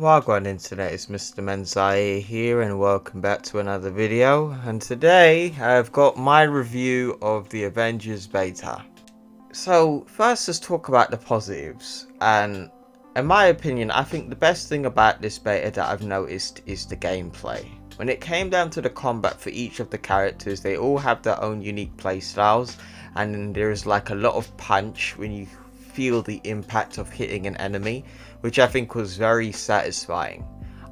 Wagwan Internet, is Mr. Menziah here and welcome back to another video, and today I've got my review of the Avengers beta. So first let's talk about the positives, and in my opinion I think the best thing about this beta that I've noticed is the gameplay. When it came down to the combat for each of the characters, they all have their own unique play styles, and there's like a lot of punch when you feel the impact of hitting an enemy, which I think was very satisfying.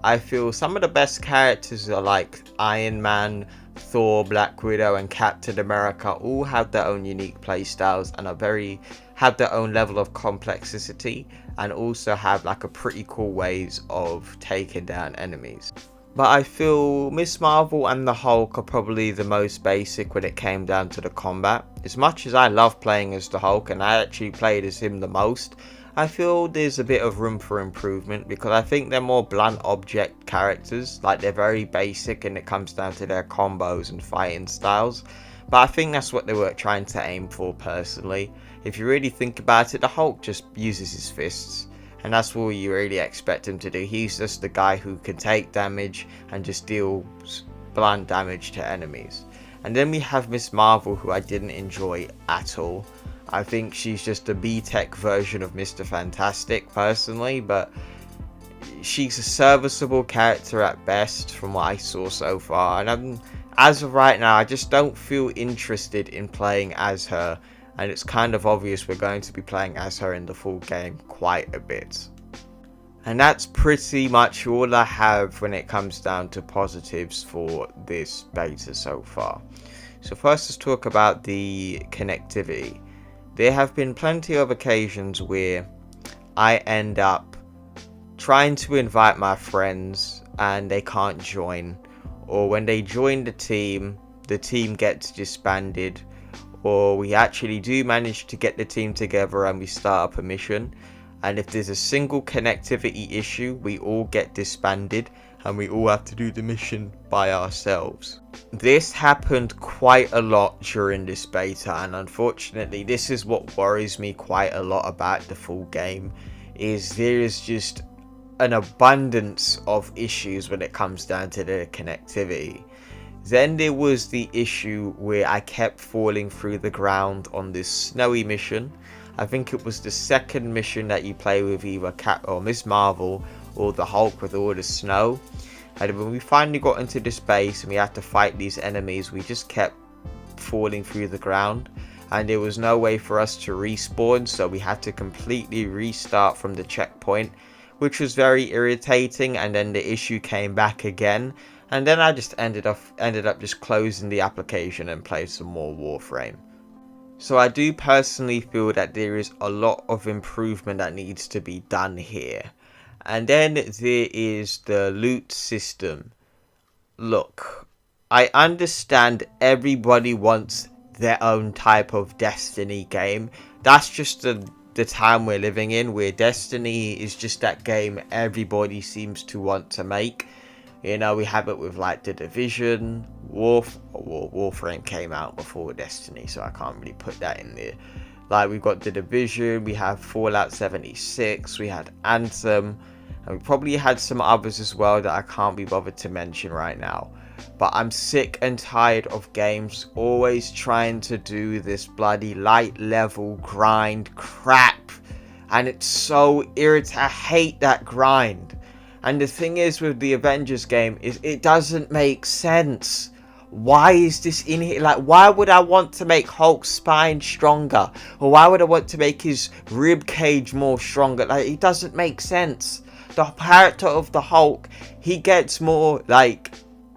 I feel some of the best characters are like Iron Man, Thor, Black Widow and Captain America all have their own unique playstyles and have their own level of complexity, and also have like a pretty cool ways of taking down enemies. But I feel Miss Marvel and the Hulk are probably the most basic when it came down to the combat. As much as I love playing as the Hulk, and I actually played as him the most, I feel there's a bit of room for improvement because I think they're more blunt object characters. Like, they're very basic and it comes down to their combos and fighting styles. But I think that's what they were trying to aim for personally. If you really think about it, the Hulk just uses his fists. And that's what you really expect him to do. He's just the guy who can take damage and just deal blunt damage to enemies. And then we have Miss Marvel, who I didn't enjoy at all. I think she's just a B-Tech version of Mr. Fantastic personally, but she's a serviceable character at best from what I saw so far. And as of right now, I just don't feel interested in playing as her. And it's kind of obvious we're going to be playing as her in the full game quite a bit. And that's pretty much all I have when it comes down to positives for this beta so far. So first let's talk about the connectivity. There have been plenty of occasions where I end up trying to invite my friends and they can't join. Or when they join the team gets disbanded. Or we actually do manage to get the team together and we start up a mission, and if there's a single connectivity issue, we all get disbanded and we all have to do the mission by ourselves. This happened quite a lot during this beta, and unfortunately this is what worries me quite a lot about the full game, is there is just an abundance of issues when it comes down to the connectivity. Then there was the issue where I kept falling through the ground on this snowy mission. I think it was the second mission that you play with either Cap or Miss Marvel or the Hulk with all the snow. And when we finally got into this base and we had to fight these enemies, we just kept falling through the ground. And there was no way for us to respawn, so we had to completely restart from the checkpoint, which was very irritating. And then the issue came back again. And then I just ended up just closing the application and played some more Warframe. So I do personally feel that there is a lot of improvement that needs to be done here. And then there is the loot system. Look, I understand everybody wants their own type of Destiny game. That's just the time we're living in, where Destiny is just that game everybody seems to want to make. You know, we have it with like The Division, Warframe came out before Destiny, so I can't really put that in there. Like, we've got The Division, we have Fallout 76, we had Anthem, and we probably had some others as well that I can't be bothered to mention right now. But I'm sick and tired of games always trying to do this bloody light level grind crap. And it's so irritating. I hate that grind. And the thing is with the Avengers game is it doesn't make sense. Why is this in here? Like, why would I want to make Hulk's spine stronger? Or why would I want to make his rib cage more stronger? Like, it doesn't make sense. The character of the Hulk, he gets more like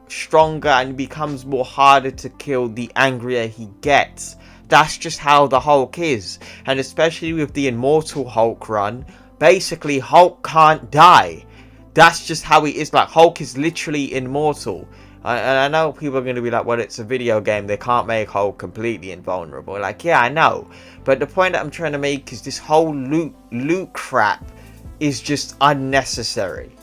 stronger and becomes more harder to kill the angrier he gets. That's just how the Hulk is. And especially with the Immortal Hulk run, basically Hulk can't die. That's just how he is. Like, Hulk is literally immortal. And I know people are going to be like, well, it's a video game, they can't make Hulk completely invulnerable. Like, yeah, I know. But the point that I'm trying to make is this whole loot crap is just unnecessary.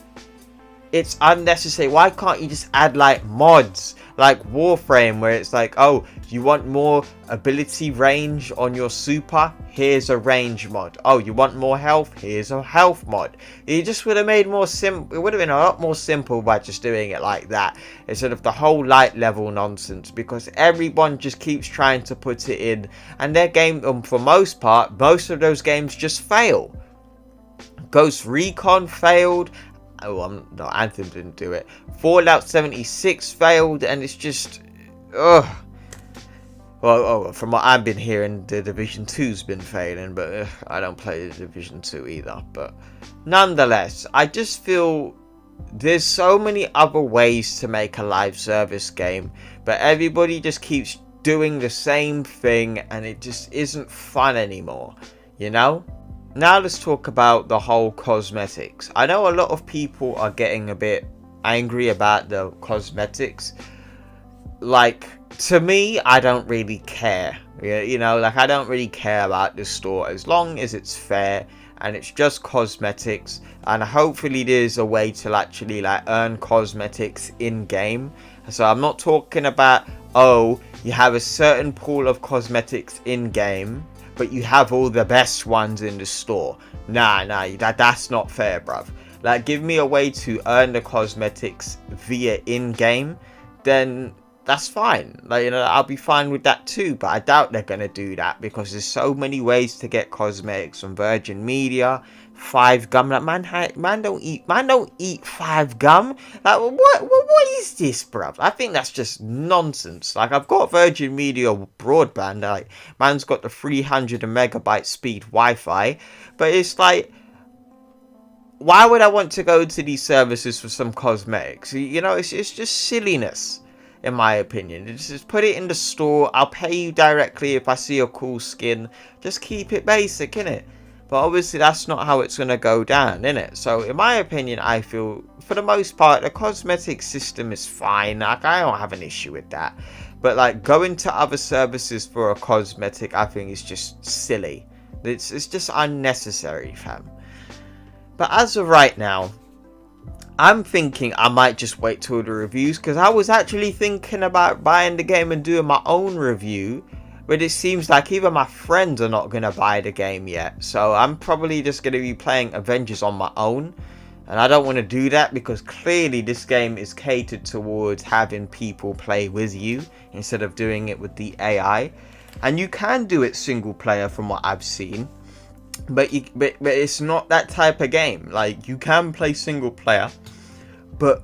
It's unnecessary. Why can't you just add like mods like Warframe, where it's like, oh, You want more ability range on your super? Here's a range mod. Oh, you want more health? Here's a health mod. It just would have made more simple. It would have been a lot more simple by just doing it like that, instead of the whole light level nonsense, because everyone just keeps trying to put it in, and their game, for most part, most of those games just fail. Ghost Recon failed. Oh, no, Anthem didn't do it. Fallout 76 failed, and it's just, ugh. Well, from what I've been hearing, the Division 2's been failing, but I don't play the Division 2 either. But nonetheless, I just feel there's so many other ways to make a live service game, but everybody just keeps doing the same thing, and it just isn't fun anymore, you know? Now let's talk about the whole cosmetics. I know a lot of people are getting a bit angry about the cosmetics. Like, to me, I don't really care. You know, like, I don't really care about this store as long as it's fair and it's just cosmetics, and hopefully there's a way to actually like earn cosmetics in game. So I'm not talking about, oh, you have a certain pool of cosmetics in game, but you have all the best ones in the store. Nah, that's not fair, bruv. Like, give me a way to earn the cosmetics via in-game, then that's fine. Like, you know, I'll be fine with that too, but I doubt they're gonna do that, because there's so many ways to get cosmetics from Virgin Media, 5 Gum. Like, man don't eat 5 Gum. Like, what is this, bruv? I think that's just nonsense. Like, I've got Virgin Media broadband. Like, man's got the 300 megabyte speed Wi-Fi, but it's like, why would I want to go to these services for some cosmetics? You know, it's just silliness, in my opinion. Just put it in the store. I'll pay you directly if I see a cool skin. Just keep it basic, innit? But obviously that's not how it's going to go down, innit? So in my opinion, I feel for the most part the cosmetic system is fine. Like, I don't have an issue with that. But like, going to other services for a cosmetic, I think is just silly. It's just unnecessary, fam. But as of right now, I'm thinking I might just wait till the reviews, because I was actually thinking about buying the game and doing my own review, but it seems like even my friends are not going to buy the game yet. So I'm probably just going to be playing Avengers on my own, and I don't want to do that, because clearly this game is catered towards having people play with you instead of doing it with the AI. And you can do it single player from what I've seen, but it's not that type of game. Like, you can play single player, but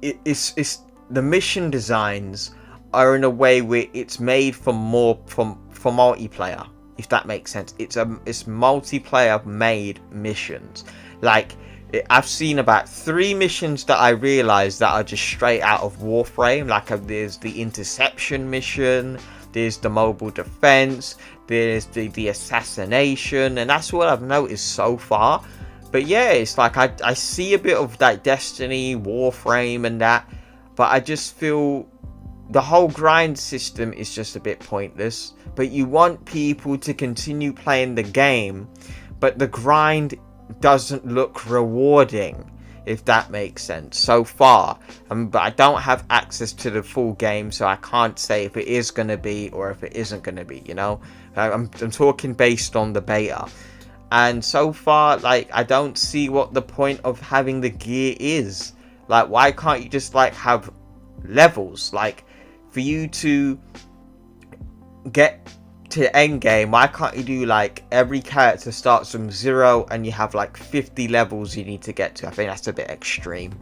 it's the mission designs are in a way where it's made for multiplayer, if that makes sense. It's multiplayer made missions. Like, I've seen about 3 missions that I realized that are just straight out of Warframe. Like, there's the interception mission, there's the mobile defense, there's the assassination, and that's what I've noticed so far. But yeah, it's like I see a bit of that Destiny, Warframe and that, but I just feel the whole grind system is just a bit pointless. But you want people to continue playing the game, but the grind doesn't look rewarding, if that makes sense, so far. But I don't have access to the full game, so I can't say if it is going to be or if it isn't going to be, you know. I'm talking based on the beta. And so far, like, I don't see what the point of having the gear is. Like, why can't you just, like, have levels? Like, for you to get to end game, why can't you do, like, every character starts from 0 and you have, like, 50 levels you need to get to? I think that's a bit extreme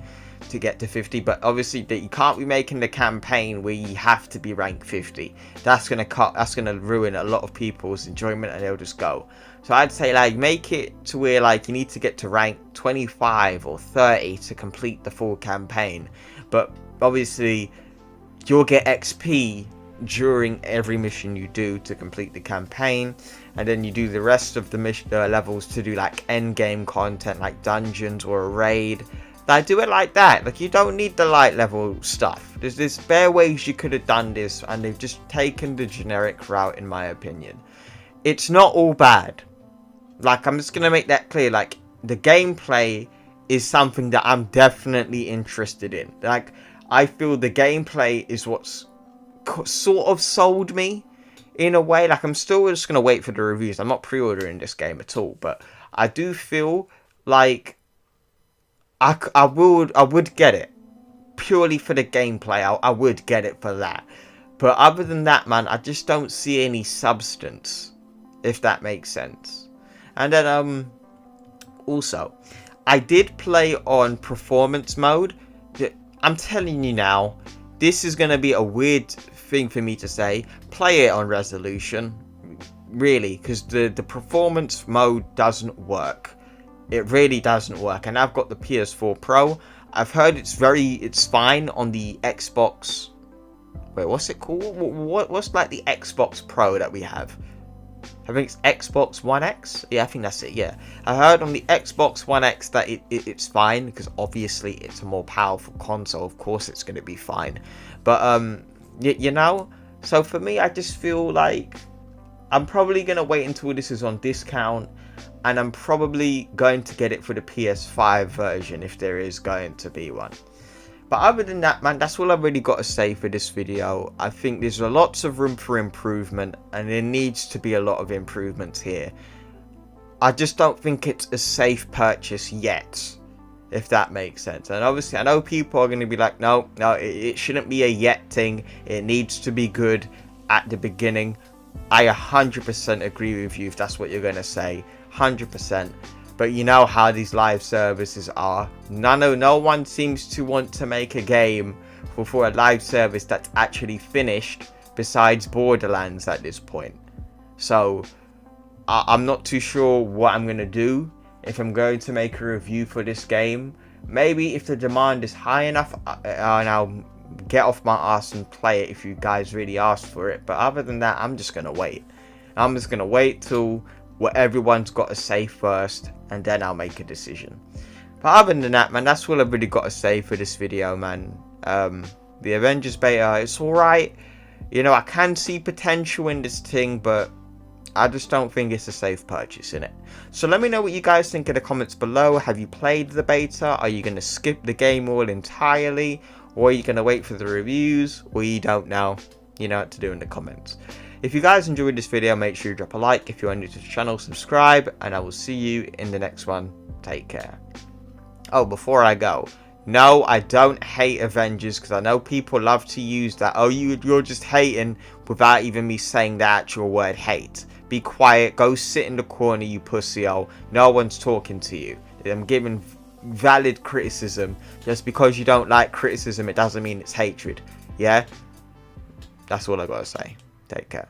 to get to 50, but obviously that you can't be making the campaign where you have to be rank 50. That's gonna ruin a lot of people's enjoyment, and they'll just go. So I'd say, like, make it to where, like, you need to get to rank 25 or 30 to complete the full campaign. But obviously you'll get XP during every mission you do to complete the campaign, and then you do the rest of the mission levels to do, like, end game content, like dungeons or a raid. I do it like that. Like, you don't need the light level stuff. There's bare ways you could have done this, and they've just taken the generic route, in my opinion. It's not all bad. Like, I'm just gonna make that clear. Like, the gameplay is something that I'm definitely interested in. Like, I feel the gameplay is what's sort of sold me in a way. Like, I'm still just going to wait for the reviews. I'm not pre-ordering this game at all, but I do feel like I would get it purely for the gameplay. I would get it for that. But other than that, man, I just don't see any substance, if that makes sense. And then also, I did play on performance mode. I'm telling you now, this is going to be a weird thing for me to say. Play it on resolution, really, because the performance mode doesn't work. It really doesn't work. And I've got the PS4 Pro. I've heard it's fine on the Xbox. Wait, what's it called? What's like the Xbox Pro that we have? I think it's Xbox One X. Yeah, I think that's it. Yeah, I heard on the Xbox One X that it's fine, because obviously it's a more powerful console. Of course, it's going to be fine. But you know, so for me, I just feel like I'm probably going to wait until this is on discount, and I'm probably going to get it for the PS5 version if there is going to be one. But other than that, man, that's all I've really got to say for this video. I think there's lots of room for improvement, and there needs to be a lot of improvements here. I just don't think it's a safe purchase yet, if that makes sense. And obviously, I know people are going to be like, no, it shouldn't be a yet thing. It needs to be good at the beginning. I 100% agree with you if that's what you're going to say. 100%. But you know how these live services are. No one seems to want to make a game for a live service that's actually finished, besides Borderlands at this point. So I'm not too sure what I'm going to do if I'm going to make a review for this game. Maybe if the demand is high enough, and I'll get off my ass and play it if you guys really ask for it. But other than that, I'm just going to wait. I'm just going to wait till what everyone's got to say first, and then I'll make a decision. But other than that, man, that's all I've really got to say for this video, man. The Avengers beta, it's alright. You know, I can see potential in this thing, but I just don't think it's a safe purchase in it. So let me know what you guys think in the comments below. Have you played the beta? Are you going to skip the game all entirely? Or are you going to wait for the reviews? Or you don't know? You know what to do in the comments. If you guys enjoyed this video, make sure you drop a like. If you're new to the channel, subscribe. And I will see you in the next one. Take care. Oh, before I go. No, I don't hate Avengers, because I know people love to use that. Oh, you're just hating without even me saying the actual word hate. Be quiet. Go sit in the corner, you pussy-o. No one's talking to you. I'm giving valid criticism. Just because you don't like criticism, it doesn't mean it's hatred. Yeah? That's all I gotta say. Take care.